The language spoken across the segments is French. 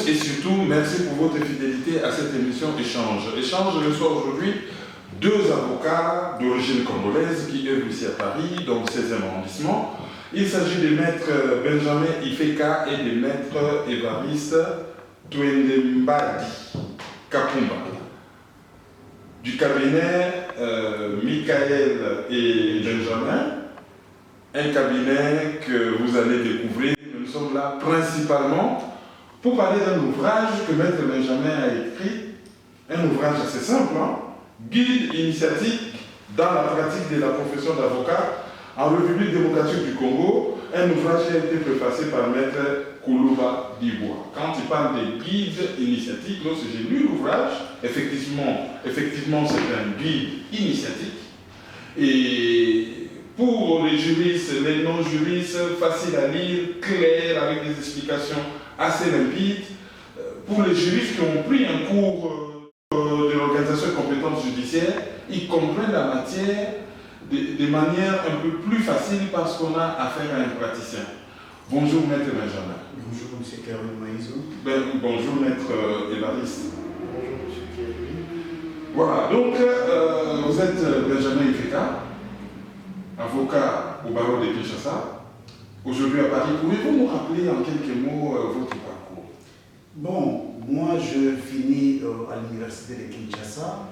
et surtout, merci pour votre fidélité à cette émission Échange. Échange reçoit aujourd'hui deux avocats d'origine congolaise qui œuvrent ici à Paris, dans le 16e arrondissement. Il s'agit de maître Benjamin Ifeka et de maître Évariste Twendembadi Kapumba. Du cabinet Michael et Benjamin, un cabinet que vous allez découvrir. Nous sommes là principalement pour parler d'un ouvrage que maître Benjamin a écrit, un ouvrage assez simple, hein? Guide initiatique dans la pratique de la profession d'avocat en République démocratique du Congo, un ouvrage qui a été préfacé par maître Koulouba Dibois. Quand il parle de guide initiatique, lorsque j'ai lu l'ouvrage, effectivement c'est un guide initiatique. Et pour les juristes, les non-juristes, facile à lire, clair, avec des explications assez limpides. Pour les juristes qui ont pris un cours de l'organisation de compétences judiciaires, ils comprennent la matière de manière un peu plus facile parce qu'on a affaire à un praticien. Bonjour maître Benjamin. Bonjour monsieur Karoun Maïzou. Bonjour maître Évariste. Bonjour monsieur Karoun. Voilà, donc vous êtes Benjamin Ifeka, avocat au barreau de Kinshasa, aujourd'hui à Paris. Pouvez-vous nous rappeler en quelques mots votre parcours? Bon, moi je finis à l'université de Kinshasa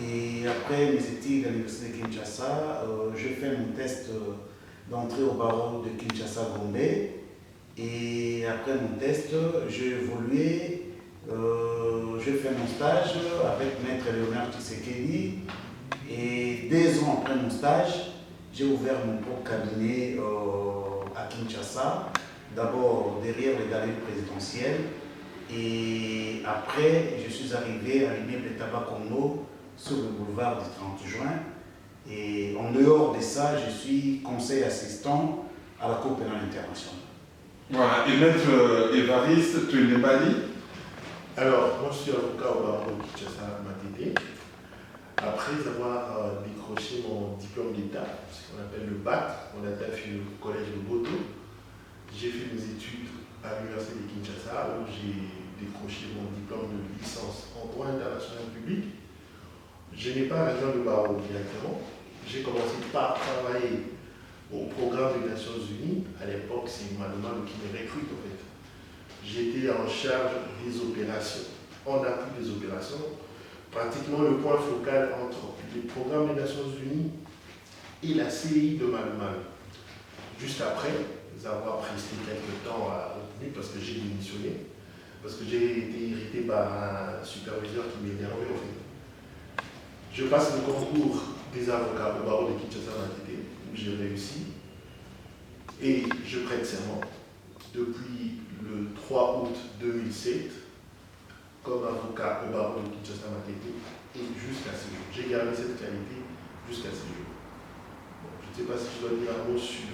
et après mes études à l'université de Kinshasa, je fais mon test d'entrée au barreau de Kinshasa-Gombe et après mon test, j'ai évolué, je fais mon stage avec maître Léonard Tshisekedi et 2 ans après mon stage, j'ai ouvert mon propre cabinet à Kinshasa, d'abord derrière les galeries présidentielles. Et après, je suis arrivé à l'immeuble Tabac Congo sur le boulevard du 30 juin. Et en dehors de ça, je suis conseiller assistant à la Cour pénale internationale. Voilà, et maître Évariste Twendembadi. Alors, moi je suis avocat au barreau de Kinshasa Matete. Après avoir décroché mon diplôme d'État, ce qu'on appelle le BAC, on a fait au collège de Boto, j'ai fait mes études à l'université de Kinshasa où j'ai décroché mon diplôme de licence en droit international public. Je n'ai pas rejoint le barreau directement. J'ai commencé par travailler au programme des Nations Unies. À l'époque, c'est Manomalo qui me recrute en fait. J'étais en charge des opérations, en appui des opérations, pratiquement le point focal entre le programme des Nations Unies et la CI de Manomalo. Juste après avoir presté quelques temps à l'ONU parce que j'ai démissionné, parce que j'ai été irrité par un superviseur qui m'énervait en fait. Je passe le concours des avocats au barreau de Kinshasa Matete, où j'ai réussi, et je prête serment depuis le 3 août 2007 comme avocat au barreau de Kinshasa Matete, et jusqu'à ce jour. J'ai gardé cette qualité jusqu'à ce jour. Bon, je ne sais pas si je dois dire un mot sur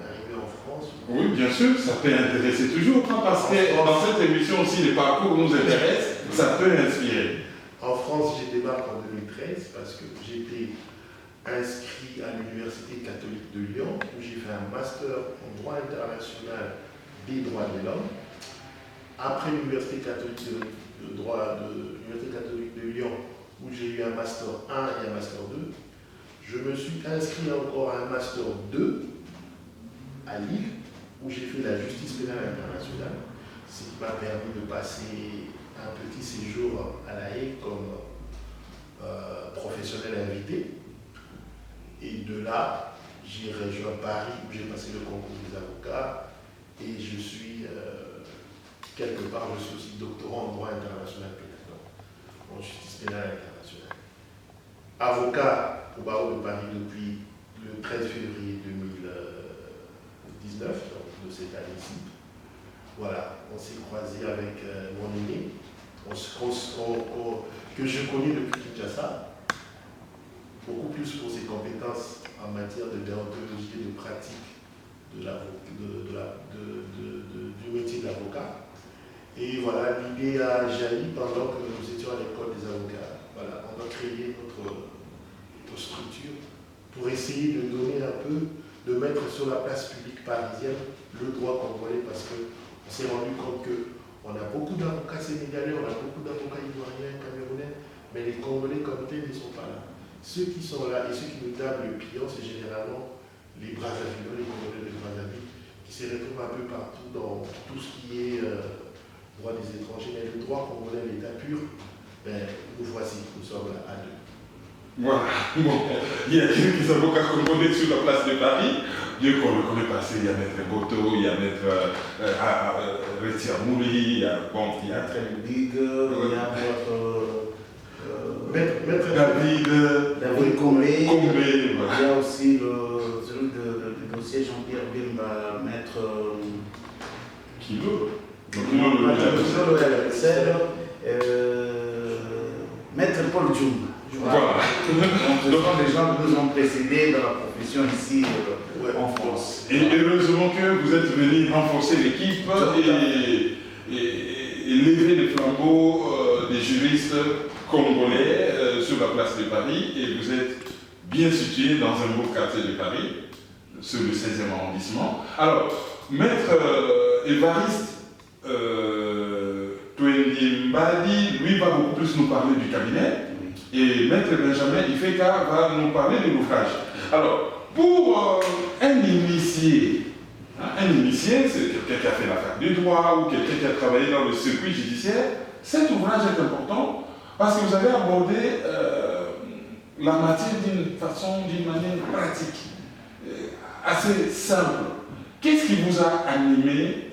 arriver en France. Oui, bien sûr, ça peut intéresser toujours, hein, parce que dans cette émission aussi, les parcours nous intéressent, ça peut inspirer. En France, j'ai débarqué en 2013 parce que j'étais inscrit à l'Université catholique de Lyon, où j'ai fait un master en droit international des droits de l'homme. Après l'Université catholique l'Université catholique de Lyon, où j'ai eu un master 1 et un master 2, je me suis inscrit encore à un master 2 à Lille, où j'ai fait la justice pénale internationale, ce qui m'a permis de passer un petit séjour à La Haye comme professionnel invité. Et de là, j'ai rejoint Paris, où j'ai passé le concours des avocats, et je suis, quelque part, je suis aussi doctorant en droit international pénal, en justice pénale internationale. Avocat au barreau de Paris depuis le 13 février 2019, donc de cette année-ci. Voilà, on s'est croisé avec mon aîné, que je connais depuis Kinshasa, beaucoup plus pour ses compétences en matière de déontologie et de pratique du métier d'avocat. Et voilà, l'idée a jailli pendant que nous étions à l'école des avocats. Voilà, on a créé notre structure pour essayer de donner un peu, de mettre sur la place publique parisienne le droit congolais, parce qu'on s'est rendu compte On a beaucoup d'avocats sénégalais, on a beaucoup d'avocats ivoiriens, camerounais, mais les Congolais comme tels ne sont pas là. Ceux qui sont là et ceux qui nous tapent le pion, c'est généralement les Brazzavillois, les Congolais de Brazzaville, qui se retrouvent un peu partout dans tout ce qui est droit des étrangers. Mais le droit congolais, l'état pur, ben, nous voici, nous sommes là à deux. Voilà. Bon, il y a quelques avocats congolais sur la place de Paris. Dieu qu'on le connaît passer, il y a Maître Boto, il y a Maître Retia Mouli, il y a Maître Big, il y a Maître David Comé, voilà. il y a aussi celui du dossier Jean-Pierre Bimba, Maître Kilo. Maître Paul Djoum. Voilà. Donc, ce sont des gens qui nous ont précédés dans la profession ici en France. Et heureusement que vous êtes venus renforcer l'équipe et lever le flambeau des juristes congolais sur la place de Paris. Et vous êtes bien situé dans un beau quartier de Paris, sur le 16e arrondissement. Alors, Maître Évariste Twendie-Mbadi, lui, va beaucoup plus nous parler du cabinet. Et Maître Benjamin Ifeka va nous parler de l'ouvrage. Alors, pour un initié, c'est quelqu'un qui a fait la fac de droit ou quelqu'un qui a travaillé dans le circuit judiciaire, cet ouvrage est important parce que vous avez abordé la matière d'une manière pratique, assez simple. Qu'est-ce qui vous a animé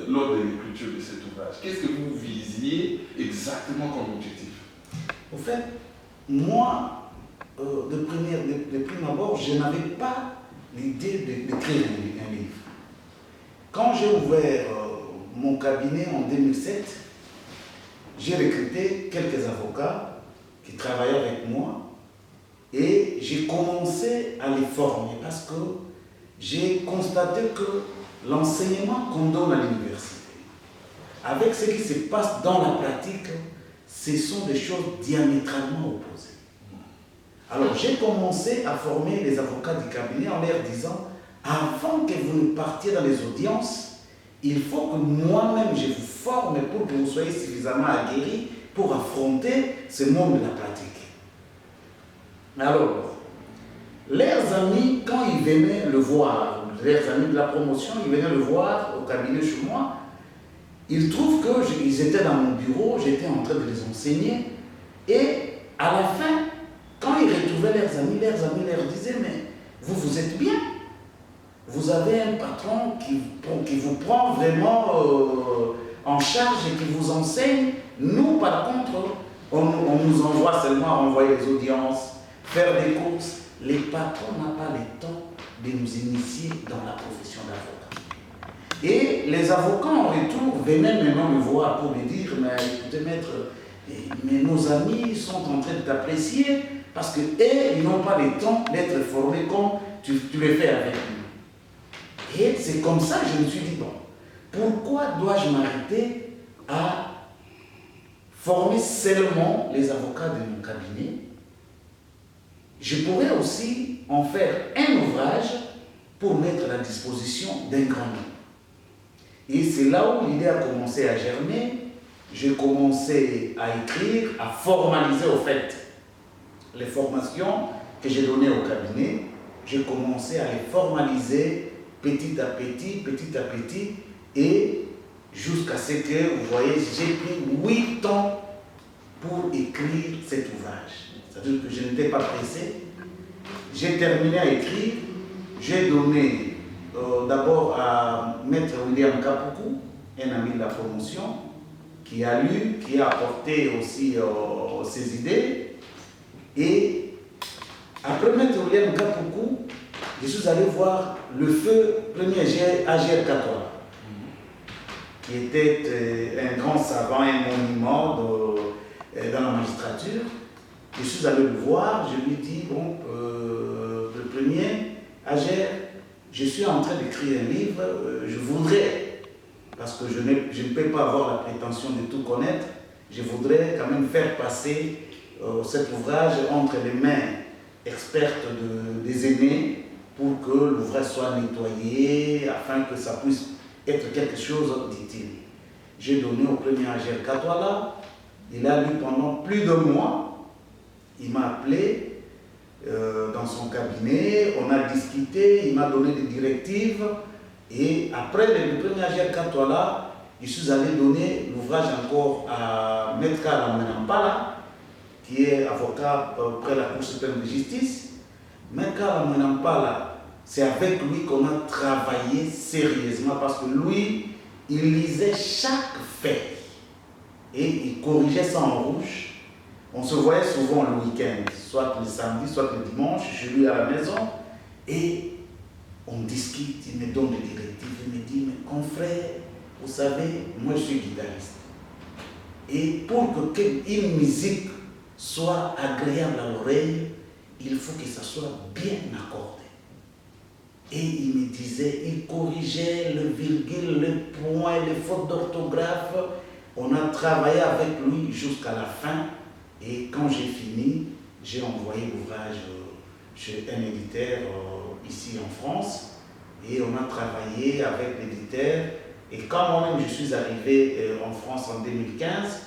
lors de l'écriture de cet ouvrage? Qu'est-ce que vous visiez exactement comme objectif? Au fait, moi, de prime abord, je n'avais pas l'idée d'écrire un livre. Quand j'ai ouvert mon cabinet en 2007, j'ai recruté quelques avocats qui travaillaient avec moi et j'ai commencé à les former parce que j'ai constaté que l'enseignement qu'on donne à l'université, avec ce qui se passe dans la pratique, ce sont des choses diamétralement opposées. Alors j'ai commencé à former les avocats du cabinet en leur disant, avant que vous ne partiez dans les audiences, il faut que moi-même je vous forme pour que vous soyez suffisamment aguerris pour affronter ce monde de la pratique. Alors, leurs amis, quand ils venaient le voir, leurs amis de la promotion, ils venaient le voir au cabinet chez moi, ils trouvent qu'ils étaient dans mon bureau, j'étais en train de les enseigner, et à la fin, quand ils retrouvaient leurs amis leur disaient, mais vous êtes bien. Vous avez un patron qui vous prend vraiment en charge et qui vous enseigne. Nous, par contre, on nous envoie seulement à envoyer les audiences, faire des courses. Les patrons n'ont pas le temps de nous initier dans la profession d'avocat. Et les avocats en retour venaient maintenant me voir pour me dire, mais écoutez maître, mais nos amis sont en train de t'apprécier parce qu'eux, ils n'ont pas le temps d'être formés comme tu le fais avec nous. Et c'est comme ça que je me suis dit, bon, pourquoi dois-je m'arrêter à former seulement les avocats de mon cabinet? Je pourrais aussi en faire un ouvrage pour mettre à la disposition d'un grand nombre. Et c'est là où l'idée a commencé à germer. J'ai commencé à écrire, à formaliser au fait les formations que j'ai données au cabinet. J'ai commencé à les formaliser petit à petit, et jusqu'à ce que, vous voyez, j'ai pris 8 ans pour écrire cet ouvrage. C'est-à-dire que je n'étais pas pressé. J'ai terminé à écrire, j'ai donné d'abord à Maître William Kapuku, un ami de la promotion, qui a lu, qui a apporté aussi ses idées. Et après Maître William Kapuku, je suis allé voir le feu premier AGR Katoa, qui était un grand savant, un monument dans la magistrature. Je suis allé le voir, je lui ai dit, bon, le premier AGR, je suis en train d'écrire un livre, je voudrais, parce que je ne peux pas avoir la prétention de tout connaître, je voudrais quand même faire passer cet ouvrage entre les mains expertes des aînés pour que l'ouvrage soit nettoyé, afin que ça puisse être quelque chose d'utile. j'ai donné au premier Agel Katwala. Il a lu pendant plus de mois. Il m'a appelé dans son cabinet, on a discuté, il m'a donné des directives. Et après le premier Agel Katwala, je suis allé donner l'ouvrage encore à Maître Kalamenampala, qui est avocat près la Cour suprême de justice. Maître Kalamenampala, c'est avec lui qu'on a travaillé sérieusement parce que lui, il lisait chaque fait et il corrigeait ça en rouge. On se voyait souvent le week-end, soit le samedi, soit le dimanche, chez lui à la maison. Et on discute, il me donne des directives, il me dit, mais confrère, vous savez, moi je suis guitariste. Et pour qu'une musique soit agréable à l'oreille, il faut que ça soit bien accordé. Et il me disait, il corrigeait le virgule, le point, les fautes d'orthographe. On a travaillé avec lui jusqu'à la fin. Et quand j'ai fini, j'ai envoyé l'ouvrage chez un éditeur ici en France. Et on a travaillé avec l'éditeur. Et quand moi-même je suis arrivé en France en 2015,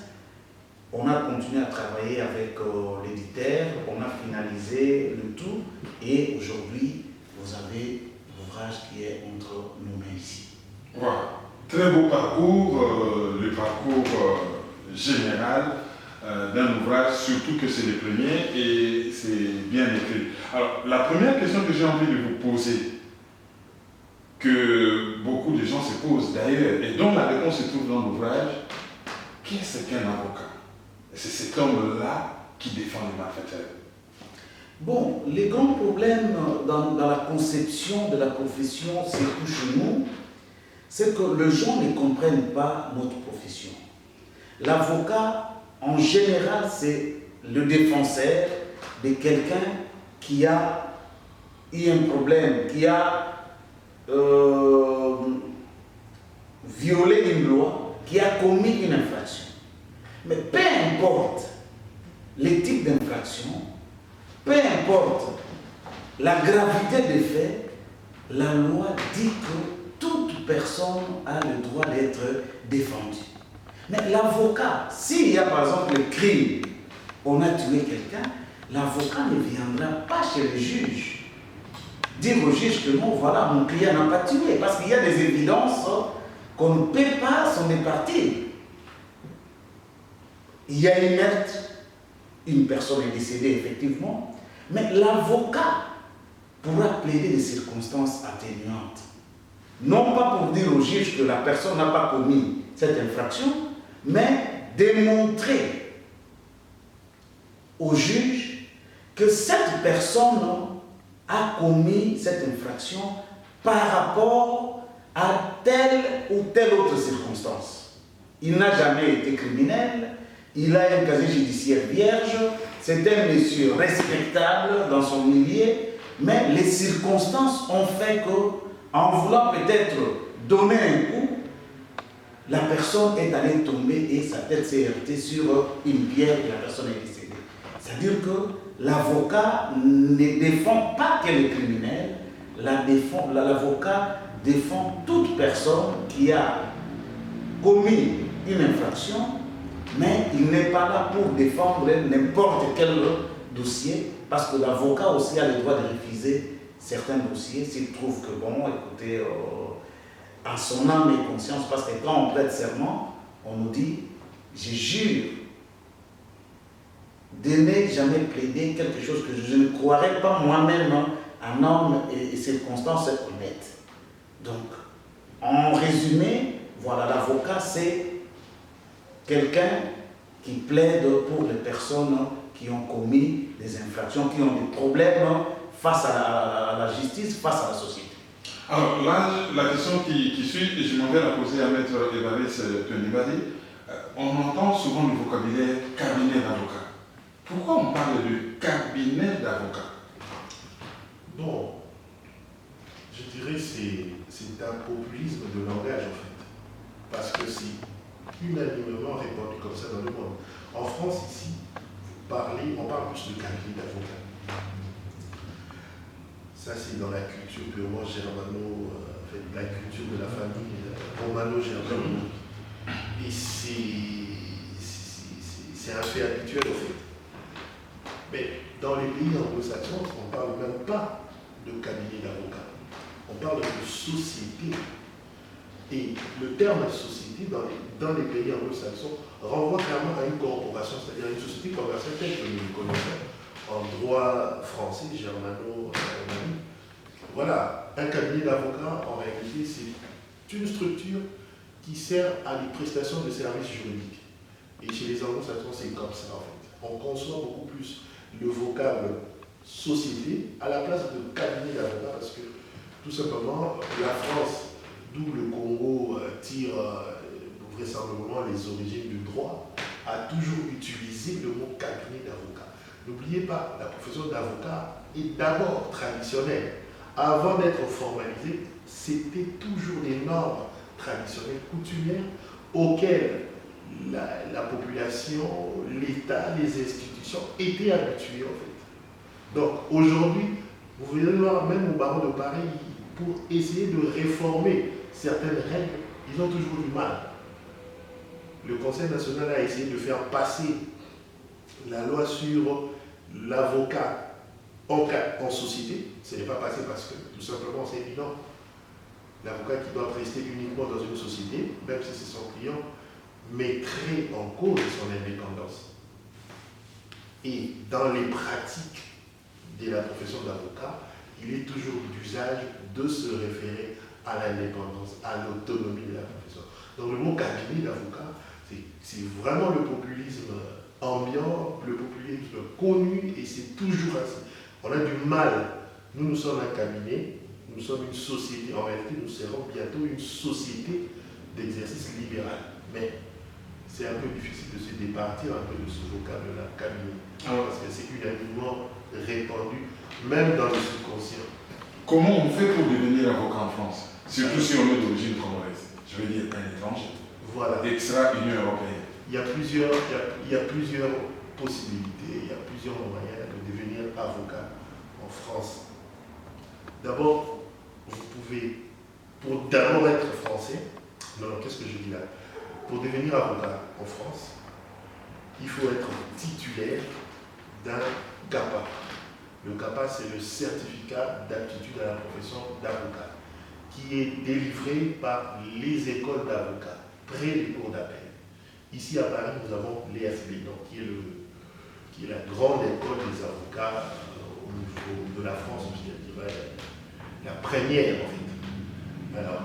on a continué à travailler avec l'éditeur. On a finalisé le tout. Et aujourd'hui, vous avez l'ouvrage qui est entre nos mains ici. Voilà. Très beau parcours, le parcours général d'un ouvrage, surtout que c'est le premier et c'est bien écrit. Alors, la première question que j'ai envie de vous poser, que beaucoup de gens se posent d'ailleurs, et dont la réponse se trouve dans l'ouvrage, qu'est-ce qu'un avocat? C'est cet homme-là qui défend les malfaiteurs. Bon, les grands problèmes dans la conception de la profession, surtout chez nous, c'est que les gens ne comprennent pas notre profession. L'avocat, en général, c'est le défenseur de quelqu'un qui a eu un problème, qui a violé une loi, qui a commis une infraction. Mais peu importe les types d'infractions, peu importe la gravité des faits, la loi dit que toute personne a le droit d'être défendue. Mais l'avocat, s'il y a par exemple le crime, on a tué quelqu'un, l'avocat ne viendra pas chez le juge dire au juge que non, voilà, mon client n'a pas tué, parce qu'il y a des évidences qu'on ne peut pas s'en départir. Il y a une meurtre, une personne est décédée effectivement, mais l'avocat pourra plaider des circonstances atténuantes. Non pas pour dire au juge que la personne n'a pas commis cette infraction, mais démontrer au juge que cette personne a commis cette infraction par rapport à telle ou telle autre circonstance. Il n'a jamais été criminel, il a un casier judiciaire vierge, c'est un monsieur respectable dans son milieu, mais les circonstances ont fait que, en voulant peut-être donner un coup, la personne est allée tomber et sa tête s'est heurtée sur une pierre et la personne est décédée. C'est-à-dire que l'avocat ne défend pas que les criminels, l'avocat défend toute personne qui a commis une infraction, mais il n'est pas là pour défendre n'importe quel dossier, parce que l'avocat aussi a le droit de refuser certains dossiers s'il trouve que, bon, écoutez, à son âme et conscience, parce que quand on prête serment, on nous dit, je jure de ne jamais plaider quelque chose que je ne croirais pas moi-même en homme et circonstances honnêtes. Donc, en résumé, voilà, l'avocat, c'est quelqu'un qui plaide pour les personnes qui ont commis des infractions, qui ont des problèmes face à la justice, face à la société. Alors là, la question qui suit, et je m'en vais la poser à Maître Évariste Tonibadi, on entend souvent le vocabulaire cabinet d'avocat. Pourquoi on parle de cabinet d'avocat? Bon, je dirais que c'est un populisme de langage en fait. Parce que c'est unanimement répandu comme ça dans le monde. En France, ici, on parle plus de cabinet d'avocat. Ça, c'est dans la culture purement germano, la culture de la famille romano-germano. Et c'est un fait habituel au fait. Mais dans les pays anglo-saxons, on ne parle même pas de cabinet d'avocats. On parle de société. Et le terme société dans les pays anglo-saxons renvoie clairement à une corporation, c'est-à-dire une société commerciale telle que nous le connaissons en droit français, germano-allemand. Voilà, un cabinet d'avocats, en réalité, c'est une structure qui sert à des prestations de services juridiques. Et chez les anglo-saxons, c'est comme ça, en fait. On conçoit beaucoup plus le vocable société à la place de cabinet d'avocats, parce que, tout simplement, la France, d'où le Congo tire vraisemblablement les origines du droit, a toujours utilisé le mot cabinet d'avocat. N'oubliez pas, la profession d'avocat est d'abord traditionnelle. Avant d'être formalisée, c'était toujours des normes traditionnelles, coutumières, auxquelles la population, l'État, les institutions étaient habituées en fait. Donc aujourd'hui, vous venez voir même au barreau de Paris, pour essayer de réformer certaines règles, ils ont toujours du mal. Le Conseil national a essayé de faire passer la loi sur l'avocat en société. Ce n'est pas passé parce que tout simplement c'est évident. L'avocat qui doit prester uniquement dans une société, même si c'est son client, mettrait en cause son indépendance. Et dans les pratiques de la profession d'avocat, il est toujours d'usage de se référer à l'indépendance, à l'autonomie de la profession. Donc le mot cabinet d'avocat, c'est vraiment le populisme ambiant, le populisme connu, et c'est toujours ainsi. On a du mal. Nous sommes un cabinet, nous sommes une société. En réalité, nous serons bientôt une société d'exercice libéral. Mais c'est un peu difficile de se départir un peu de ce vocable-là, cabinet. Parce que c'est unanimement répandu, même dans le subconscient. Comment on fait pour devenir avocat en France? Surtout si on est d'origine congolaise. Je veux dire un étranger. Voilà. Extra-Union européenne. Il y a plusieurs possibilités, il y a plusieurs moyens de devenir avocat en France. D'abord, vous pouvez, pour d'abord être français, qu'est-ce que je dis là? Pour devenir avocat en France, il faut être titulaire d'un CAPA. Le CAPA, c'est le certificat d'aptitude à la profession d'avocat, qui est délivré par les écoles d'avocats, près des cours d'appel. Ici à Paris, nous avons l'EFB, qui est la grande école des avocats au niveau de la France, je dirais la première en fait. Alors,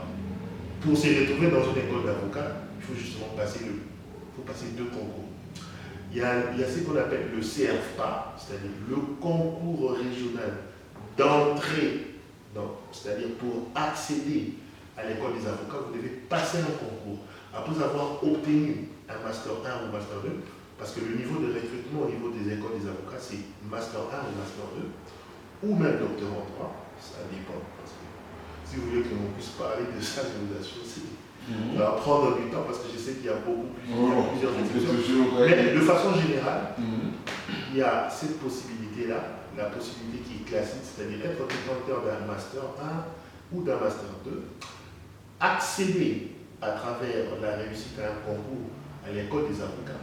pour se retrouver dans une école d'avocats, il faut justement passer deux concours. Il y a ce qu'on appelle le CRFPA, c'est-à-dire le concours régional d'entrée, c'est-à-dire pour accéder à l'école des avocats, vous devez passer un concours. Après avoir obtenu un Master 1 ou Master 2, parce que le niveau de recrutement au niveau des écoles des avocats, c'est Master 1 ou Master 2, ou même Docteur en droit, ça dépend. Parce que si vous voulez que l'on puisse parler de ça, je vous assure, ça va prendre du temps parce que je sais qu'il y a plusieurs exceptions. Mais de façon générale, il y a cette possibilité-là, la possibilité qui est classique, c'est-à-dire être détenteur d'un Master 1 ou d'un Master 2, accéder à travers la réussite à un concours à l'école des avocats.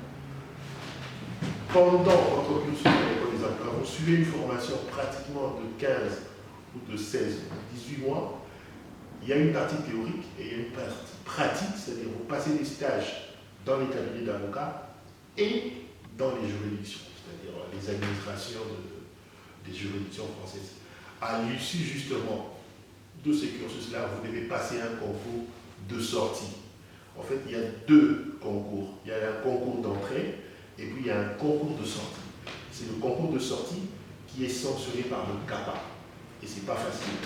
Pendant votre cursus à l'école des avocats, vous suivez une formation pratiquement de 15 ou de 16 ou 18 mois. Il y a une partie théorique et il y a une partie pratique, c'est-à-dire vous passez des stages dans les cabinets d'avocats et dans les juridictions, c'est-à-dire les administrations des juridictions françaises. À l'issue justement de ces cursus-là, vous devez passer un concours de sortie. En fait, il y a deux concours. Il y a un concours d'entrée et puis il y a un concours de sortie. C'est le concours de sortie qui est sanctionné par le CAPA. Et c'est pas facile,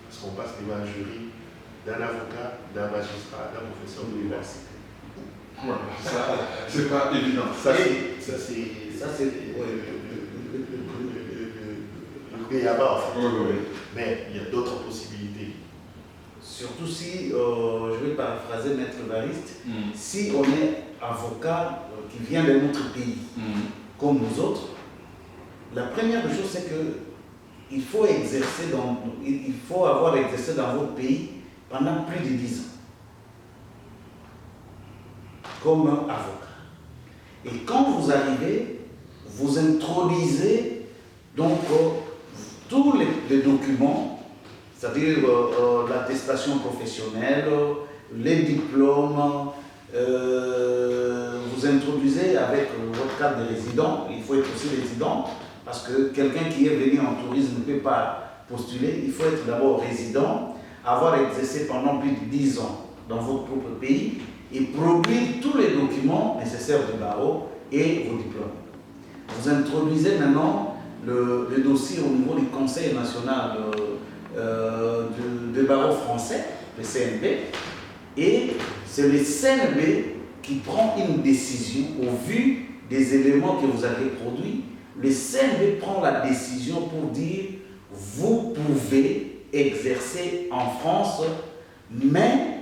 parce qu'on passe devant un jury d'un avocat, d'un magistrat, d'un professeur de l'université. Ouais, ça, c'est pas évident. Ça, c'est le béaba, en fait. Oui. Mais il y a d'autres possibilités. Surtout si, je vais paraphraser Maître Variste, si on est avocat qui vient d'un autre pays, comme nous autres, la première chose c'est que il faut avoir exercé dans votre pays pendant plus de 10 ans. comme avocat. Et quand vous arrivez, vous introduisez donc tous les documents, c'est-à-dire l'attestation professionnelle, les diplômes, vous introduisez avec votre carte de résident, il faut être aussi résident, parce que quelqu'un qui est venu en tourisme ne peut pas postuler, il faut être d'abord résident, avoir exercé pendant plus de 10 ans dans votre propre pays et produire tous les documents nécessaires du barreau et vos diplômes. Vous introduisez maintenant le dossier au niveau du Conseil national de barreau français, le CNB, et c'est le CNB qui prend une décision au vu des éléments que vous avez produits. Le CNB prend la décision pour dire vous pouvez exercer en France, mais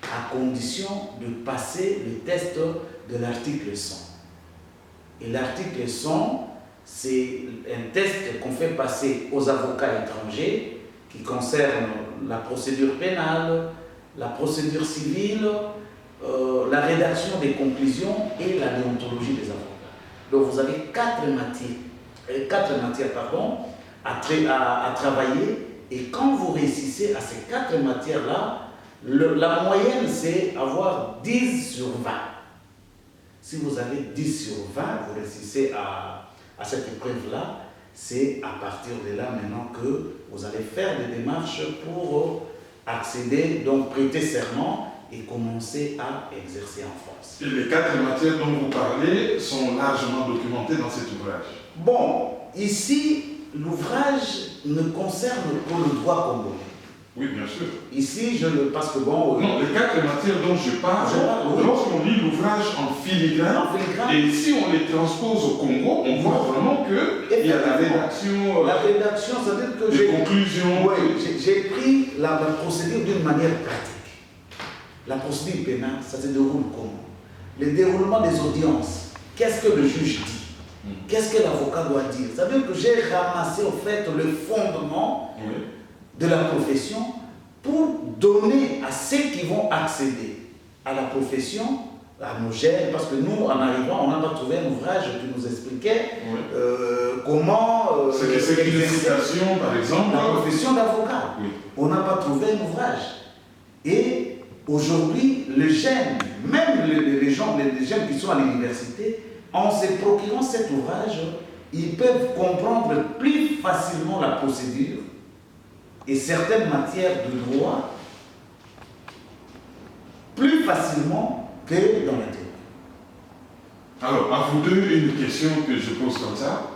à condition de passer le test de l'article 100. Et l'article 100, c'est un test qu'on fait passer aux avocats étrangers qui concerne la procédure pénale, la procédure civile, la rédaction des conclusions et la déontologie des avocats. Donc vous avez quatre matières à travailler, et quand vous réussissez à ces 4 matières-là, la moyenne c'est avoir 10 sur 20. Si vous avez 10 sur 20, vous réussissez à cette épreuve-là, c'est à partir de là maintenant que vous allez faire des démarches pour accéder, donc prêter serment et commencer à exercer en France. Et les 4 matières dont vous parlez sont largement documentées dans cet ouvrage. Bon, ici, l'ouvrage ne concerne que le droit congolais. Oui, bien sûr. Ici, parce que bon... Non, les 4 matières dont je parle, oui. Lorsqu'on lit l'ouvrage en filigrane, et si on les transpose au Congo, on voit vraiment qu'il y a la rédaction... La rédaction, c'est-à-dire que les conclusions... Oui, j'ai pris la procédure d'une manière pratique. La procédure pénale, ça se déroule comment? Le déroulement des audiences, qu'est-ce que le juge dit? Qu'est-ce que l'avocat doit dire? C'est-à-dire que j'ai ramassé au fait le fondement de la profession pour donner à ceux qui vont accéder à la profession, à nos jeunes, parce que nous, en arrivant, on n'a pas trouvé un ouvrage qui nous expliquait comment c'est une citation, par exemple, la profession d'avocat. Oui. On n'a pas trouvé un ouvrage. Et aujourd'hui, les jeunes, même les jeunes qui sont à l'université, en se procurant cet ouvrage, ils peuvent comprendre plus facilement la procédure et certaines matières de droit plus facilement que dans la théorie. Alors, à vous deux, une question que je pose comme ça.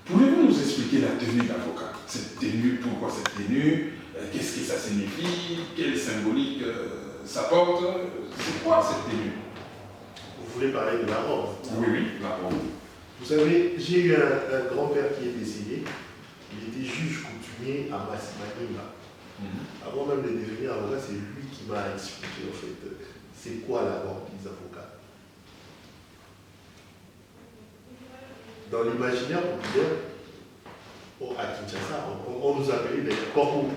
Pouvez-vous nous expliquer la tenue d'avocat? Cette tenue, pourquoi cette tenue? Qu'est-ce que ça signifie? Quelle symbolique ça porte? C'est quoi cette tenue? Vous voulez parler de la robe? Oui, la robe. Vous savez, j'ai eu un grand-père qui est décédé. Il était juge coutumier à Manima. Avant même de devenir avocat, c'est lui qui m'a expliqué en fait c'est quoi la robe des avocats. Dans l'imaginaire populaire, à Kinshasa, on nous appelait des corbeaux.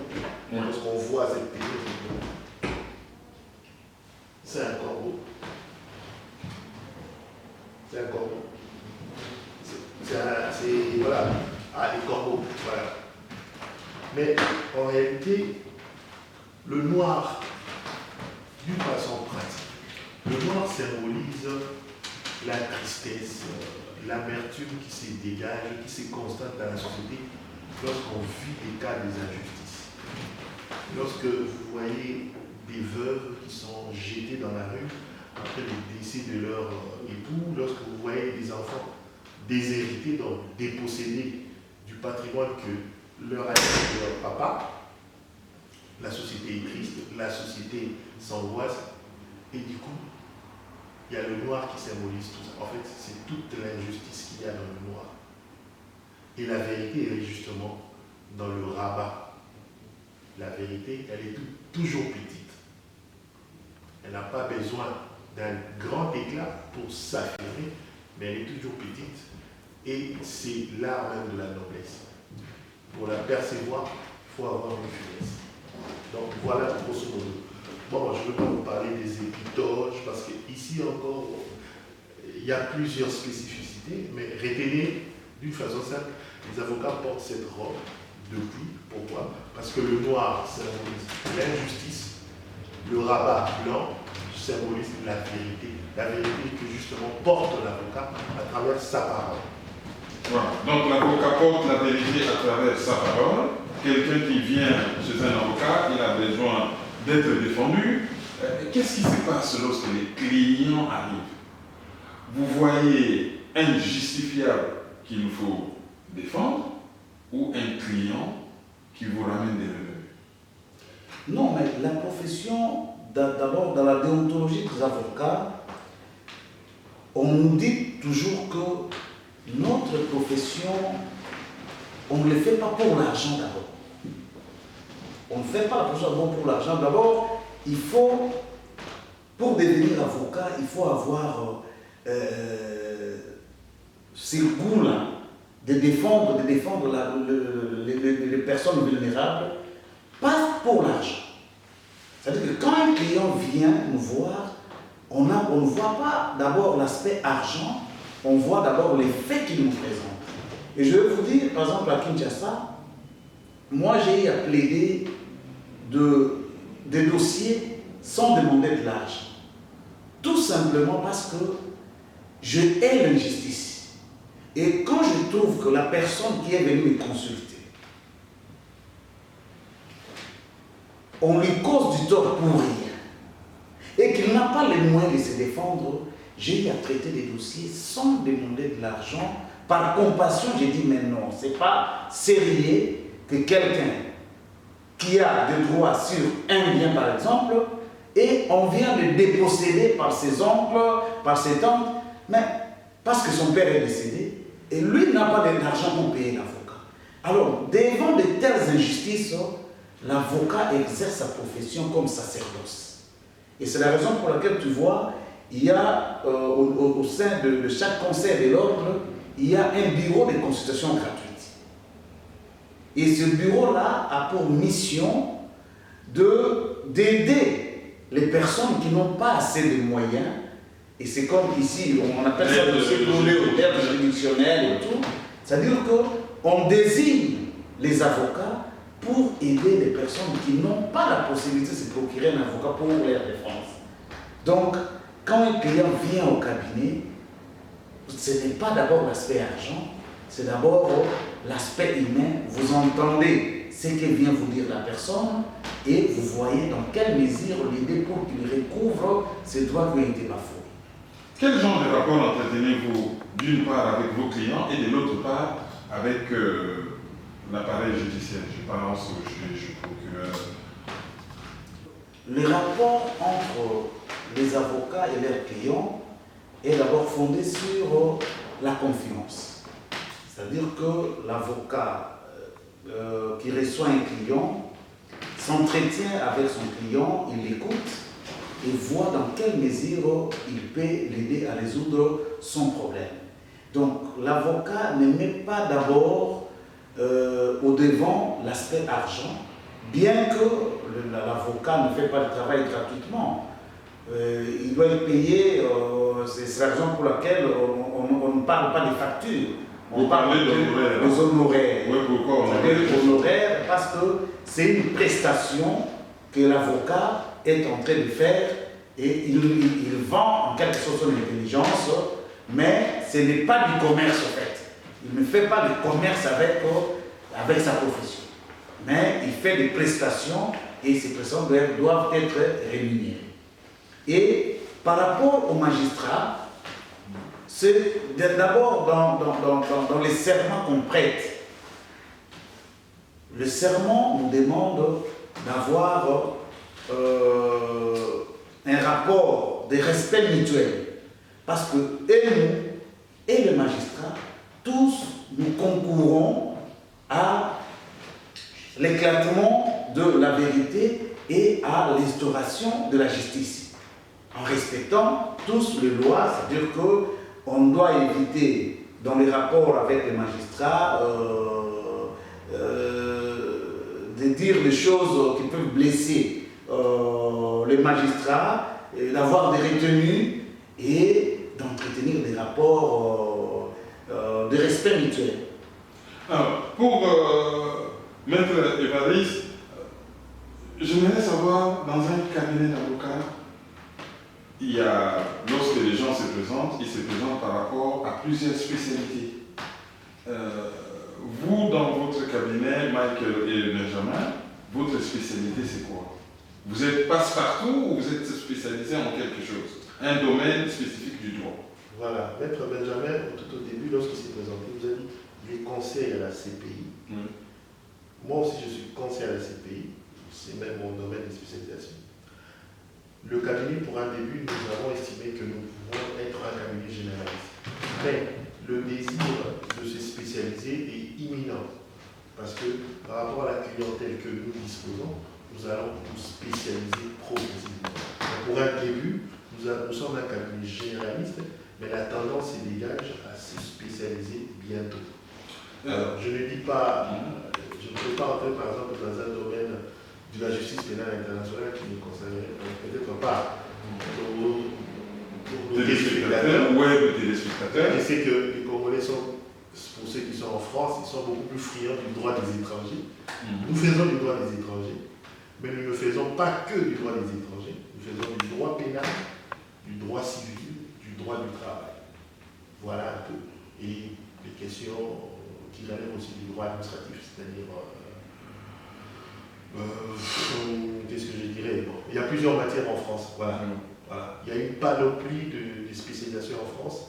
Parce qu'on voit cette tenue. C'est un corbeau. C'est un corbeau. Voilà, les corbeaux, voilà. Mais en réalité, le noir, d'une façon pratique, le noir symbolise la tristesse, l'amertume qui se dégage, qui se constate dans la société lorsqu'on vit des cas d'injustice. Lorsque vous voyez des veuves qui sont jetées dans la rue après le décès de leur époux, lorsque vous voyez des enfants déshérités, donc dépossédés du patrimoine que leur a laissé leur papa, la société est triste, la société s'angoisse, et du coup, il y a le noir qui symbolise tout ça. En fait, c'est toute l'injustice qu'il y a dans le noir. Et la vérité, elle est justement dans le rabat. La vérité, elle est toujours petite. Elle n'a pas besoin d'un grand éclat pour s'affirmer, mais elle est toujours petite. Et c'est l'art même de la noblesse. Pour la percevoir, il faut avoir une finesse. Donc voilà, grosso modo. Bon, je ne veux pas vous parler des épitoges, parce qu'ici encore, il y a plusieurs spécificités, mais retenez d'une façon simple, les avocats portent cette robe depuis. Pourquoi? Parce que le noir symbolise l'injustice, le rabat blanc symbolise la vérité que justement porte l'avocat à travers sa parole. Voilà. Donc l'avocat porte la vérité à travers sa parole. Quelqu'un qui vient chez un avocat, il a besoin d'être défendu. Qu'est-ce qui se passe lorsque les clients arrivent? Vous voyez un justifiable qu'il faut défendre ou un client qui vous ramène des revenus? Non, mais la profession, d'abord dans la déontologie des avocats, on nous dit toujours que notre profession, on ne le fait pas pour l'argent d'abord. On ne fait pas la profession pour l'argent. D'abord, il faut, pour devenir avocat, il faut avoir ce goût-là de défendre les personnes vulnérables, pas pour l'argent. C'est-à-dire que quand un client vient nous voir, on ne voit pas d'abord l'aspect argent, on voit d'abord les faits qu'il nous présente. Et je vais vous dire, par exemple, à Kinshasa, moi j'ai eu à plaider des dossiers sans demander de l'argent. Tout simplement parce que je hais l'injustice. Et quand je trouve que la personne qui est venue me consulter, on lui cause du tort pour rien, et qu'il n'a pas les moyens de se défendre, j'ai eu à traiter des dossiers sans demander de l'argent. Par compassion, j'ai dit, mais non, ce n'est pas sérieux que quelqu'un qui a des droits sur un bien, par exemple, et on vient de déposséder par ses oncles, par ses tantes, mais parce que son père est décédé, et lui n'a pas d'argent pour payer l'avocat. Alors, devant de telles injustices, l'avocat exerce sa profession comme sacerdoce. Et c'est la raison pour laquelle tu vois, il y a au sein de chaque conseil de l'ordre, il y a un bureau de consultation gratuite. Et ce bureau-là a pour mission d'aider les personnes qui n'ont pas assez de moyens. Et c'est comme ici, on appelle ça le l'aide juridictionnelle et tout. C'est-à-dire qu'on désigne les avocats pour aider les personnes qui n'ont pas la possibilité de se procurer un avocat pour leur défense. Donc, quand un client vient au cabinet, ce n'est pas d'abord l'aspect argent, c'est d'abord l'aspect humain. Vous entendez ce que vient vous dire la personne et vous voyez dans quelle mesure l'aider pour qu'il recouvre ses droits qui ont été bafoués. Quel genre de rapport entretenez-vous d'une part avec vos clients et de l'autre part avec l'appareil judiciaire? Je pense au juge, au procureur. Le rapport entre les avocats et leurs clients est d'abord fondé sur la confiance. C'est-à-dire que l'avocat qui reçoit un client s'entretient avec son client, il l'écoute et voit dans quelle mesure il peut l'aider à résoudre son problème. Donc l'avocat ne met pas d'abord au devant l'aspect argent, bien que l'avocat ne fait pas le travail gratuitement. Il doit être payé, c'est la raison pour laquelle on ne parle pas des factures. On parle des honoraires. Oui, pourquoi honoraires? Parce que c'est une prestation que l'avocat est en train de faire et il vend en quelque sorte son intelligence, mais ce n'est pas du commerce en fait. Il ne fait pas de commerce avec sa profession, mais il fait des prestations et ces prestations doivent être rémunérées. Et par rapport aux magistrats, c'est d'abord dans les serments qu'on prête. Le serment nous demande d'avoir un rapport de respect mutuel. Parce que et nous, et les magistrats, tous nous concourons à l'éclatement de la vérité et à l'instauration de la justice. En respectant tous les lois, c'est-à-dire qu'on doit éviter dans les rapports avec les magistrats de dire des choses qui peuvent blesser les magistrats, d'avoir des retenues et d'entretenir des rapports de respect mutuel. Alors, pour Maître Évariste, j'aimerais savoir, dans un cabinet d'avocats, il y a, lorsque les gens se présentent, ils se présentent par rapport à plusieurs spécialités. Vous, dans votre cabinet, Michael et Benjamin, votre spécialité c'est quoi? Vous êtes passe-partout ou vous êtes spécialisé en quelque chose? Un domaine spécifique du droit? Voilà, Maître Benjamin, tout au début, lorsqu'il s'est présenté, vous a dit qu'il est conseiller à la CPI. Moi aussi, je suis conseiller à la CPI. C'est même mon domaine de spécialisation. Le cabinet, pour un début, nous avons estimé que nous pouvons être un cabinet généraliste. Mais le désir de se spécialiser est imminent. Parce que par rapport à la clientèle que nous disposons, nous allons nous spécialiser progressivement. Donc, pour un début, nous sommes un cabinet généraliste, mais la tendance se dégage à se spécialiser bientôt. Alors, je ne dis pas, je ne peux pas entrer par exemple dans un domaine de la justice pénale internationale qui nous concernerait peut-être pas pour nos téléspectateurs. Je sais que les Congolais sont, pour ceux qui sont en France, ils sont beaucoup plus friands du droit des étrangers. Nous faisons du droit des étrangers, mais nous ne faisons pas que du droit des étrangers. Nous faisons du droit pénal, du droit civil, du droit du travail. Voilà un peu. Et les questions qui relèvent aussi du droit administratif, c'est-à-dire qu'est-ce que je dirais, bon, il y a plusieurs matières en France. Voilà. Voilà. Il y a une panoplie de spécialisations en France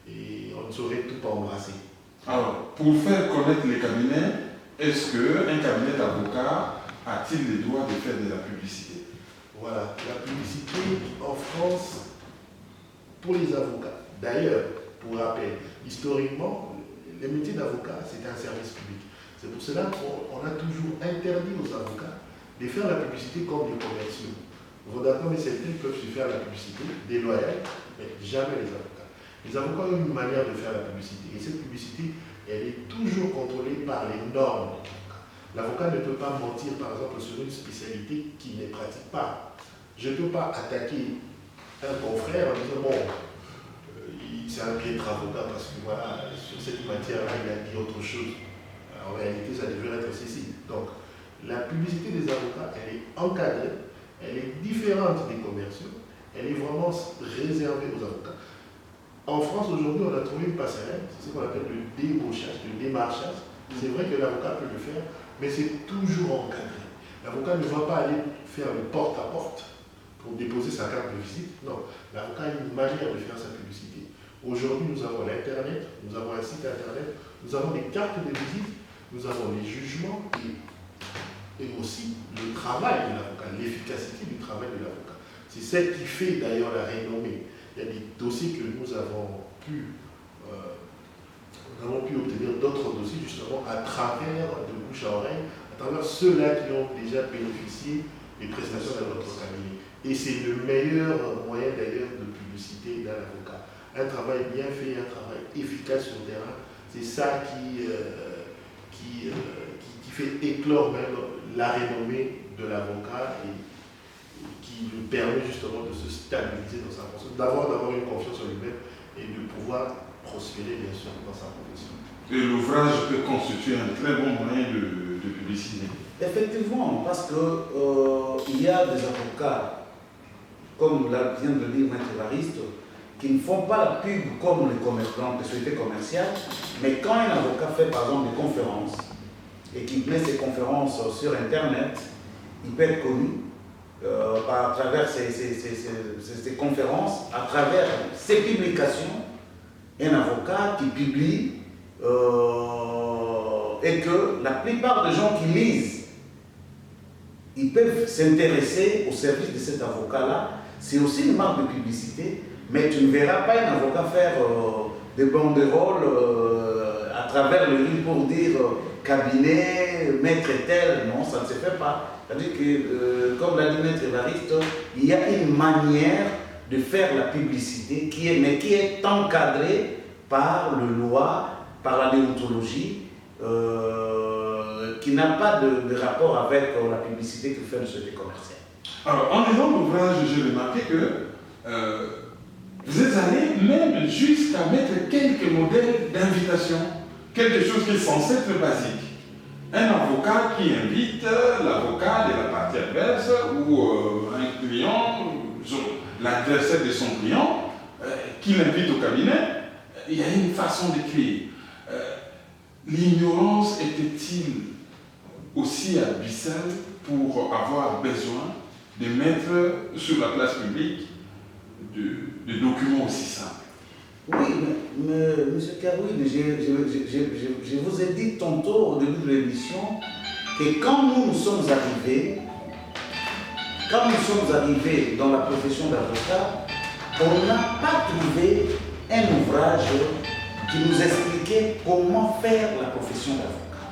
et on ne saurait tout embrasser. Alors, pour faire connaître les cabinets, est-ce qu'un cabinet d'avocats a-t-il le droit de faire de la publicité? Voilà. La publicité en France pour les avocats. D'ailleurs, pour rappel, historiquement, le métier d'avocat, c'était un service public. C'est pour cela qu'on a toujours interdit aux avocats de faire la publicité comme des commerciaux. Vos d'accord, mais certains peuvent se faire la publicité déloyale, mais jamais les avocats. Les avocats ont une manière de faire la publicité, et cette publicité, elle est toujours contrôlée par les normes. L'avocat ne peut pas mentir, par exemple, sur une spécialité qu'il ne pratique pas. Je ne peux pas attaquer un confrère en disant, bon, c'est un piètre avocat parce que voilà, sur cette matière-là, il a dit autre chose. En réalité, ça devrait être ceci. Donc, la publicité des avocats, elle est encadrée, elle est différente des commerciaux, elle est vraiment réservée aux avocats. En France, aujourd'hui, on a trouvé une passerelle, c'est ce qu'on appelle le débauchage, le démarchage. C'est vrai que l'avocat peut le faire, mais c'est toujours encadré. L'avocat ne va pas aller faire le porte-à-porte pour déposer sa carte de visite. Non, l'avocat a une manière de faire sa publicité. Aujourd'hui, nous avons l'Internet, nous avons un site Internet, nous avons des cartes de visite, nous avons les jugements et aussi le travail de l'avocat, l'efficacité du travail de l'avocat. C'est ce qui fait d'ailleurs la renommée. Il y a des dossiers que nous avons pu obtenir d'autres dossiers justement à travers de bouche à oreille, à travers ceux-là qui ont déjà bénéficié des prestations de notre cabinet. Et c'est le meilleur moyen d'ailleurs de publicité d'un avocat. Un travail bien fait, un travail efficace sur le terrain, c'est ça qui fait éclore même la renommée de l'avocat et qui lui permet justement de se stabiliser dans sa fonction, d'avoir une confiance en lui-même et de pouvoir prospérer bien sûr dans sa profession. Et l'ouvrage peut constituer un très bon moyen de publicité. Effectivement, parce qu'il y a des avocats, comme vient de le dire Maître Évariste, qui ne font pas la pub comme les sociétés commerciales, mais quand un avocat fait par exemple des conférences et qu'il met ses conférences sur Internet, il peut être connu à travers ces conférences, à travers ses publications, un avocat qui publie et que la plupart des gens qui lisent, ils peuvent s'intéresser au service de cet avocat-là. C'est aussi une marque de publicité, mais tu ne verras pas un avocat faire des banderoles à travers le livre pour dire cabinet, maître tel. Non, ça ne se fait pas. C'est-à-dire que, comme l'a dit Maître Évariste, il y a une manière de faire la publicité qui est encadrée par le loi, par la déontologie, qui n'a pas de rapport avec la publicité que fait une société commerciale. Alors, en lisant l'ouvrage, j'ai remarqué que vous êtes allé même jusqu'à mettre quelques modèles d'invitation, quelque chose qui est censé être basique. Un avocat qui invite l'avocat de la partie adverse ou un client, l'adversaire de son client, qui l'invite au cabinet, il y a une façon d'écrire. L'ignorance était-il aussi abyssale pour avoir besoin de mettre sur la place publique des documents aussi simples? Oui, mais M. Karoui, je vous ai dit tantôt au début de l'émission que quand nous sommes arrivés dans la profession d'avocat, on n'a pas trouvé un ouvrage qui nous expliquait comment faire la profession d'avocat.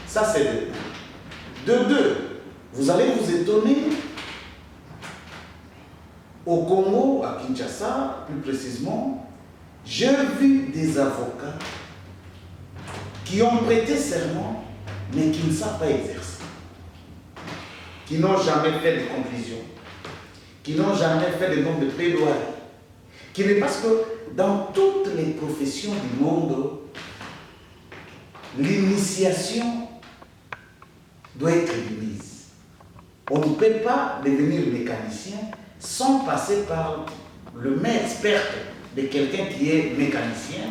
Ça, c'est de deux. Vous allez vous étonner, au Congo, à Kinshasa, plus précisément, j'ai vu des avocats qui ont prêté serment, mais qui ne savent pas exercer, qui n'ont jamais fait de conclusion, qui n'ont jamais fait de nombre de plaidoiries, qui n'est parce que dans toutes les professions du monde, l'initiation doit être mise. On ne peut pas devenir mécanicien sans passer par le main experte de quelqu'un qui est mécanicien.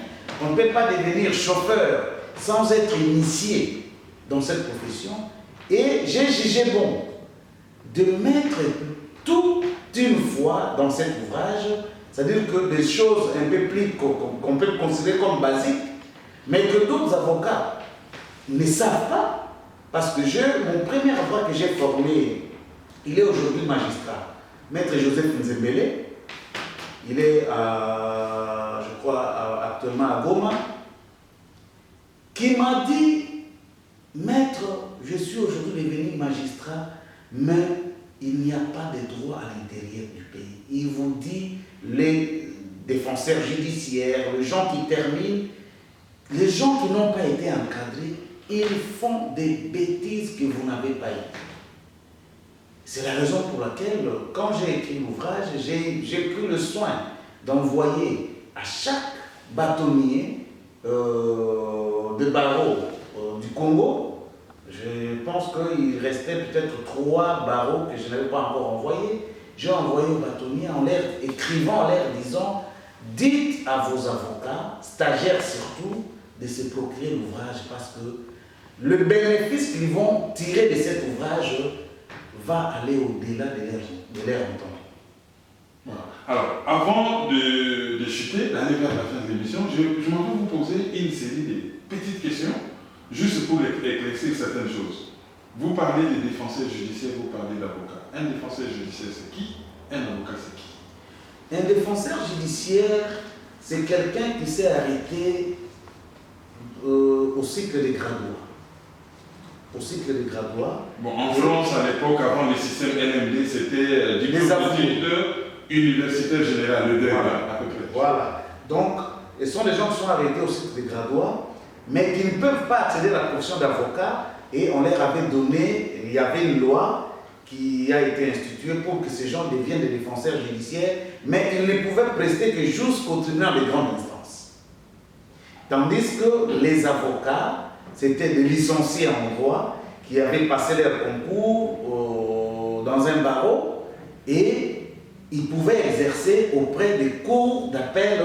On ne peut pas devenir chauffeur sans être initié dans cette profession. Et j'ai jugé bon de mettre toute une fois dans cet ouvrage, c'est-à-dire que des choses un peu plus qu'on peut considérer comme basiques, mais que d'autres avocats ne savent pas, parce que mon premier avocat que j'ai formé, il est aujourd'hui magistrat. Maître Joseph Nzembele, il est, je crois, actuellement à Goma, qui m'a dit, Maître, je suis aujourd'hui devenu magistrat, mais il n'y a pas de droit à l'intérieur du pays. Il vous dit, les défenseurs judiciaires, les gens qui terminent, les gens qui n'ont pas été encadrés, ils font des bêtises que vous n'avez pas été. C'est la raison pour laquelle, quand j'ai écrit l'ouvrage, j'ai pris le soin d'envoyer à chaque bâtonnier de barreau du Congo. Je pense qu'il restait peut-être 3 barreaux que je n'avais pas encore envoyés. J'ai envoyé aux bâtonniers en l'air écrivant, en l'air disant, dites à vos avocats, stagiaires surtout, de se procurer l'ouvrage parce que le bénéfice qu'ils vont tirer de cet ouvrage va aller au-delà de leur entente. Voilà. Alors, avant de chuter, d'aller vers la fin de l'émission, je m'en vais vous poser une série de petites questions, juste pour éclaircir certaines choses. Vous parlez des défenseurs judiciaires, vous parlez d'avocats. Un défenseur judiciaire, c'est qui? Un avocat, c'est qui? Un défenseur judiciaire, c'est quelqu'un qui s'est arrêté au cycle des graduats. Au cycle des graduats. Bon, en France, à l'époque, avant le système LMD, c'était diplôme d'études universitaire général, le DEA, à peu près. Voilà. Donc, ce sont des gens qui sont arrêtés au cycle des graduats, mais qui ne peuvent pas accéder à la profession d'avocat, et on leur avait donné, il y avait une loi qui a été instituée pour que ces gens deviennent des défenseurs judiciaires, mais ils ne pouvaient prester que jusqu'au tribunal de grande instance. Tandis que les avocats, c'était des licenciés en droit qui avaient passé leur concours dans un barreau et ils pouvaient exercer auprès des cours d'appel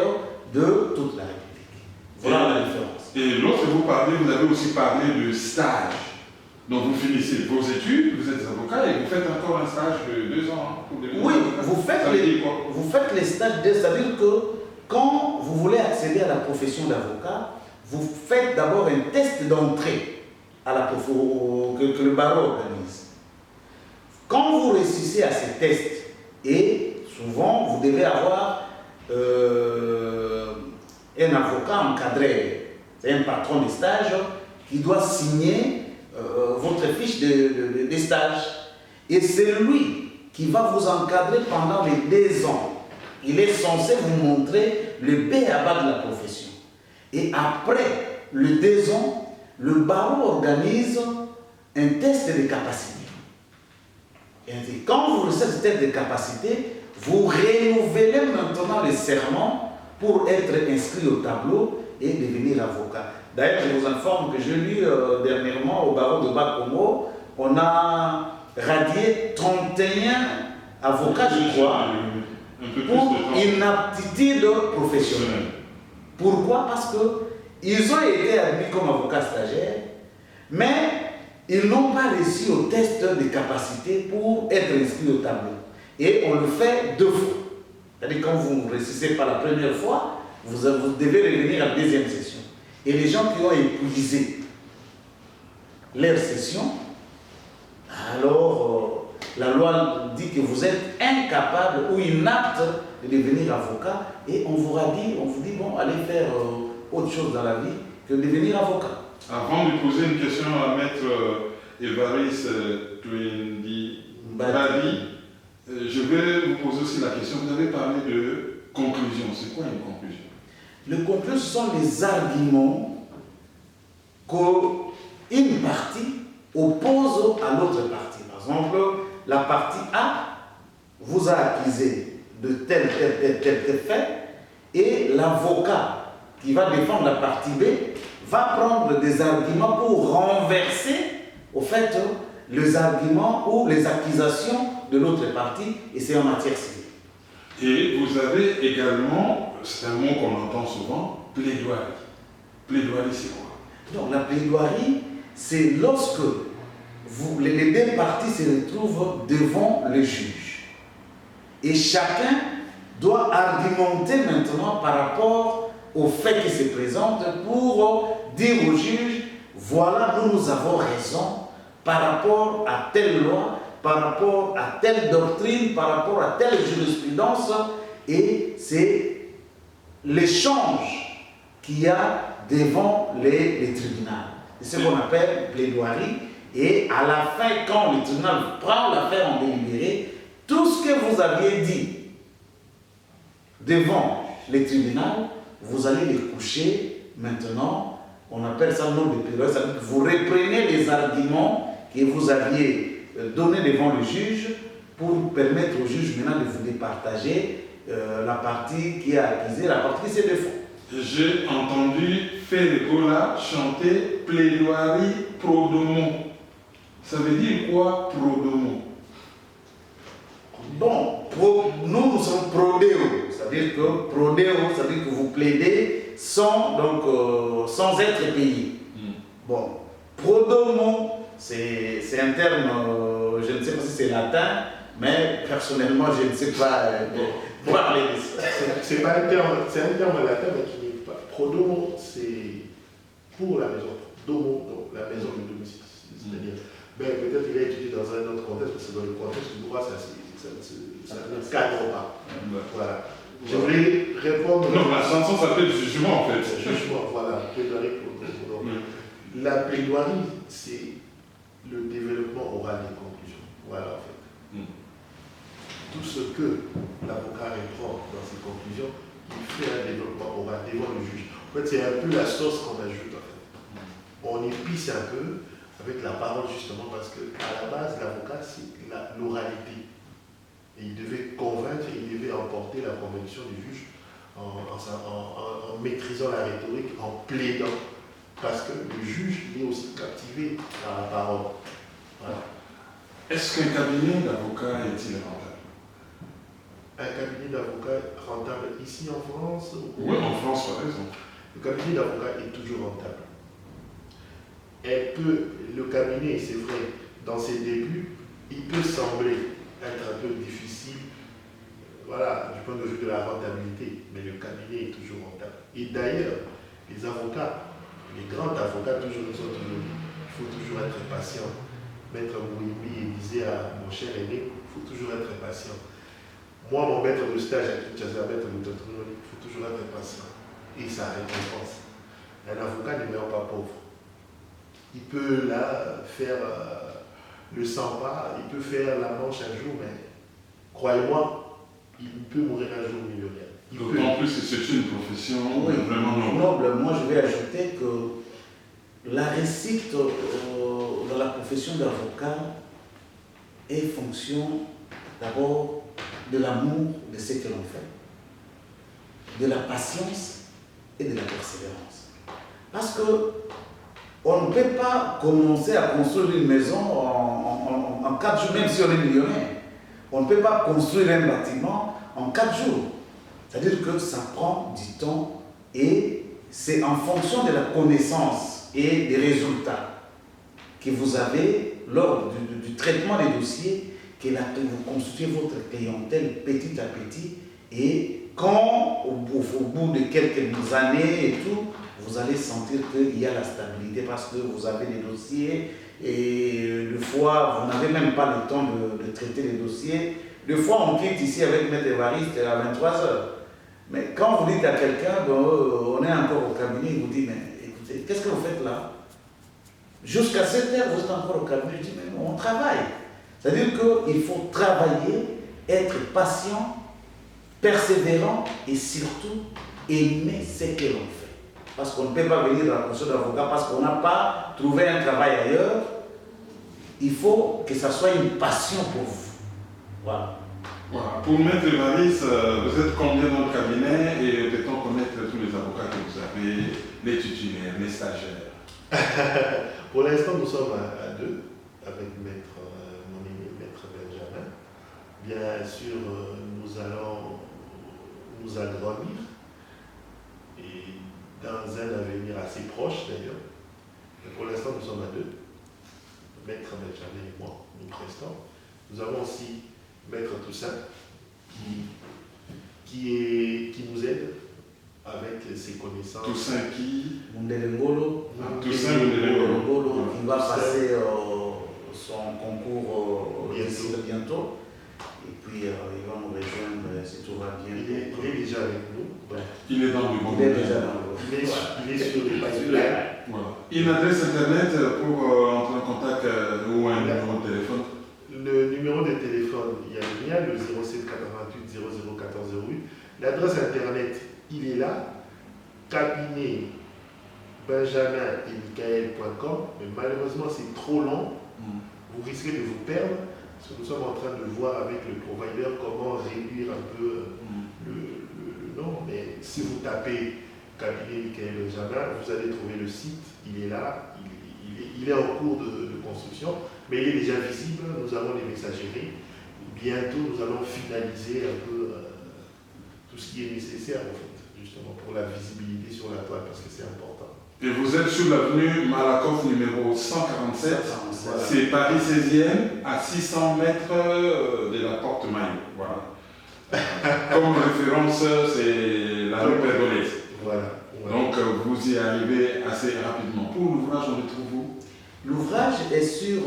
de toute la République. Voilà la différence. Et lorsque vous avez aussi parlé de stage. Donc vous finissez vos études, vous êtes avocat et vous faites encore un stage de 2 ans pour devenir Oui, avocat. vous faites les stages, c'est-à-dire que quand vous voulez accéder à la profession d'avocat, vous faites d'abord un test d'entrée à la que le barreau organise. Quand vous réussissez à ces tests, et souvent vous devez avoir un avocat encadré, c'est un patron de stage qui doit signer votre fiche de stage. Et c'est lui qui va vous encadrer pendant les 2 ans. Il est censé vous montrer le b.a.-ba de la profession. Et après les 2 ans, le barreau organise un test de capacité. Et quand vous recevez ce test de capacité, vous renouvelez maintenant le serment pour être inscrit au tableau et devenir avocat. D'ailleurs, je vous informe que j'ai lu dernièrement au barreau de Bakomo, on a radié 31 avocats, je crois, pour inaptitude professionnelle. Pourquoi? Parce qu'ils ont été admis comme avocats stagiaires, mais ils n'ont pas réussi au test de capacité pour être inscrits au tableau. Et on le fait 2 fois. C'est-à-dire quand vous ne réussissez pas la première fois, vous devez revenir à la deuxième session. Et les gens qui ont épuisé leur session, alors la loi dit que vous êtes incapable ou inapte de devenir avocat et on vous dit bon, allez faire autre chose dans la vie que devenir avocat. Avant de poser une question à Maître Évariste Twendi Badi, je vais vous poser aussi la question. Vous avez parlé de conclusion. C'est quoi une conclusion? Les conclusions, ce sont les arguments qu'une partie oppose à l'autre partie. Par exemple, la partie A vous a accusé de tel fait, et l'avocat qui va défendre la partie B va prendre des arguments pour renverser, au fait, les arguments ou les accusations de l'autre partie, et c'est en matière civile. Et vous avez également, c'est un mot qu'on entend souvent, plaidoirie. Plaidoirie, c'est quoi? Donc la plaidoirie, c'est lorsque les 2 parties se retrouvent devant le juge. Et chacun doit argumenter maintenant par rapport aux faits qui se présentent pour dire au juge, voilà, nous avons raison par rapport à telle loi, par rapport à telle doctrine, par rapport à telle jurisprudence, et c'est l'échange qu'il y a devant les tribunaux. C'est ce qu'on appelle plaidoirie, et à la fin, quand le tribunal prend l'affaire en délibéré, tout ce que vous aviez dit devant les tribunaux, vous allez les coucher maintenant, on appelle ça le nom de plaidoirie, ça veut dire que vous reprenez les arguments que vous aviez donnés devant le juge pour permettre au juge maintenant de vous départager la partie qui est accusée, la partie qui s'est défendue. J'ai entendu Férégola chanter plaidoirie pro domo. Ça veut dire quoi, pro domo? Bon, nous sommes prodéo, c'est-à-dire que vous plaidez sans être payé. Bon, pro domo, c'est un terme, je ne sais pas si c'est latin, mais personnellement, je ne sais pas parler de ça. C'est pas un terme, c'est un terme latin, mais qui n'est pas. Pro domo, c'est pour la maison. Domo, donc la maison de domicile. C'est-à-dire, ben, peut-être qu'il a étudié dans un autre contexte, parce que dans le contexte du droit, ça ne cadre pas. Voilà. Je voulais répondre. Non, la chanson s'appelle jugement en fait. Jugement, voilà. Plaidoirie pour. La plaidoirie, c'est le développement oral des conclusions. Voilà, en fait. Tout ce que l'avocat reprend dans ses conclusions, il fait un développement oral devant le juge. En fait, c'est un peu la sauce qu'on ajoute, en fait. On épice un peu avec la parole, justement, parce qu'à la base, l'avocat, c'est l'oralité. Et il devait convaincre, il devait emporter la conviction du juge en maîtrisant la rhétorique, en plaidant. Parce que le juge est aussi captivé par la parole. Voilà. Est-ce qu'un cabinet d'avocats est-il rentable? Un cabinet d'avocats rentable ici en France? Oui, en France, par exemple. Le cabinet d'avocats est toujours rentable. Le cabinet, c'est vrai, dans ses débuts, il peut sembler être un peu difficile, voilà, du point de vue de la rentabilité, mais le cabinet est toujours rentable. Et d'ailleurs, les avocats, les grands avocats, toujours, il faut toujours être patient. Maître Mouimi disait à mon cher aîné, il faut toujours être patient. Moi, mon maître de stage à Kinshasa, maître de doctrine, il faut toujours être patient. Et ça récompense. Un avocat ne meurt pas pauvre. Il peut là faire le 100 pas, il peut faire la manche un jour, mais croyez-moi, il peut mourir un jour millionnaire. D'autant plus que c'est une profession vraiment noble. Moi, je vais ajouter que la réussite dans la profession d'avocat est fonction d'abord de l'amour de ce que l'on fait, de la patience et de la persévérance. Parce que on ne peut pas commencer à construire une maison en 4 jours, même si on est millionnaire. On ne peut pas construire un bâtiment en 4 jours. C'est-à-dire que ça prend du temps et c'est en fonction de la connaissance et des résultats que vous avez lors du traitement des dossiers que vous constituez votre clientèle petit à petit et quand au bout de quelques années et tout, vous allez sentir qu'il y a la stabilité parce que vous avez des dossiers et des fois vous n'avez même pas le temps de traiter les dossiers. Des fois on quitte ici avec Maître Évariste à 23h. Mais quand vous dites à quelqu'un, on est encore au cabinet, il vous dit, mais écoutez, qu'est-ce que vous faites là? Jusqu'à 7h, vous êtes encore au cabinet, je dis, mais on travaille. C'est-à-dire qu'il faut travailler, être patient, persévérant et surtout aimer ce que l'on fait. Parce qu'on ne peut pas venir à la fonction d'avocat parce qu'on n'a pas trouvé un travail ailleurs. Il faut que ça soit une passion pour vous. Voilà. Voilà. Pour Maître Évariste, vous êtes combien dans le cabinet et peut-on connaître tous les avocats que vous avez, les titulaires, les stagiaires? Pour l'instant, nous sommes à 2 avec mon ami Maître Benjamin. Bien sûr, nous allons nous agrandir et dans un avenir assez proche d'ailleurs. Mais pour l'instant, nous sommes à 2. Maître Benjamin et moi, nous prestons. Nous avons aussi Maître Toussaint qui nous aide avec ses connaissances. Toussaint qui? Mundelengolo. Toussaint Mundelengolo. Qui va passer son concours bientôt. Et puis il va nous rejoindre si tout va bien. Il est déjà avec nous. Ouais. Il est dans le bon. Il est déjà dans le bon. Il est sur les pages. Voilà. Une adresse internet pour entrer en contact ou un numéro de téléphone? Le numéro de téléphone, il y a le mien, le 07 88 00 14 08. L'adresse internet, il est là. Cabinet benjamin et michael.com. Mais malheureusement, c'est trop long. Vous risquez de vous perdre. Parce que nous sommes en train de voir avec le provider comment réduire un peu le nom. Mais si vous tapez Cabinet Michael Benjamin, vous allez trouver le site. Il est là. Il est en cours de construction. Mais il est déjà visible, nous avons les messageries. Bientôt, nous allons finaliser un peu tout ce qui est nécessaire, en fait, justement, pour la visibilité sur la toile, parce que c'est important. Et vous êtes sur l'avenue Malakoff numéro 147, Voilà. C'est Paris 16e, à 600 mètres de la porte Maillot. Voilà. Comme référence, c'est la rue Pergolèse. Voilà. Donc, vous y arrivez assez rapidement. Pour l'ouvrage, on le trouve où? L'ouvrage est sur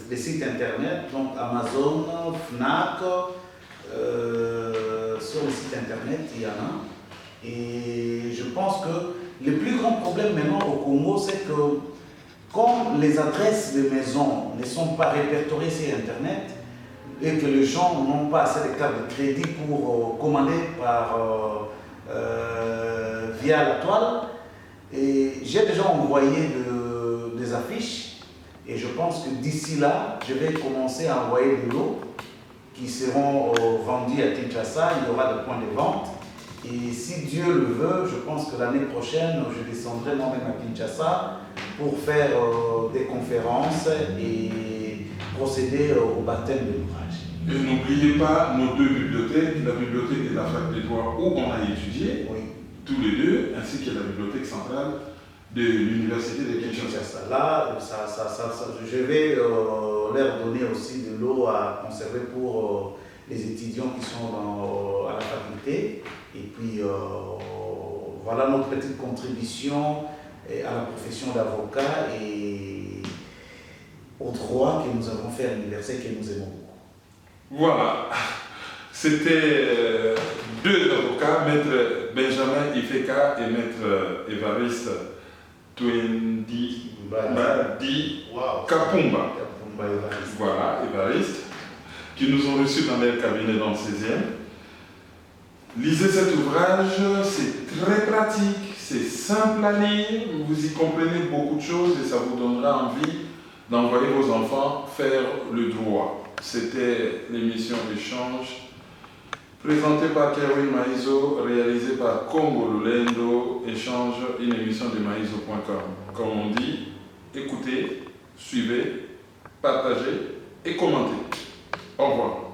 les sites internet, donc Amazon, Fnac, sur les sites internet, il y en a. Et je pense que le plus grand problème maintenant au Congo, c'est que comme les adresses de maisons ne sont pas répertoriées sur internet et que les gens n'ont pas assez de cartes de crédit pour commander via la toile, et j'ai déjà envoyé des affiches et je pense que d'ici là, je vais commencer à envoyer des lots qui seront vendus à Kinshasa. Il y aura des points de vente. Et si Dieu le veut, je pense que l'année prochaine, je descendrai moi-même à Kinshasa pour faire des conférences et procéder au baptême de l'ouvrage. Et n'oubliez pas nos 2 bibliothèques, la bibliothèque de la fac des droits où on a étudié, Oui. tous les deux, ainsi que la bibliothèque centrale de l'université de Kinshasa. Là, je vais leur donner aussi de l'eau à conserver pour les étudiants qui sont à la faculté. Et puis, voilà notre petite contribution à la profession d'avocat et au droit que nous avons fait à l'université que nous aimons beaucoup. Voilà. C'était 2 avocats, Maître Benjamin Ifeka et Maître Évariste Twendi Wow. Kapumba. Voilà, Évariste, qui nous ont reçus dans leur cabinet dans le 16e. Lisez cet ouvrage, c'est très pratique, c'est simple à lire, vous y comprenez beaucoup de choses et ça vous donnera envie d'envoyer vos enfants faire le droit. C'était l'émission Échange, présentée par Kerwin Maizo, réalisée par Congo Lulendo. Échange, une émission de maizo.com. Comme on dit, écoutez, suivez, partagez et commentez. Au revoir.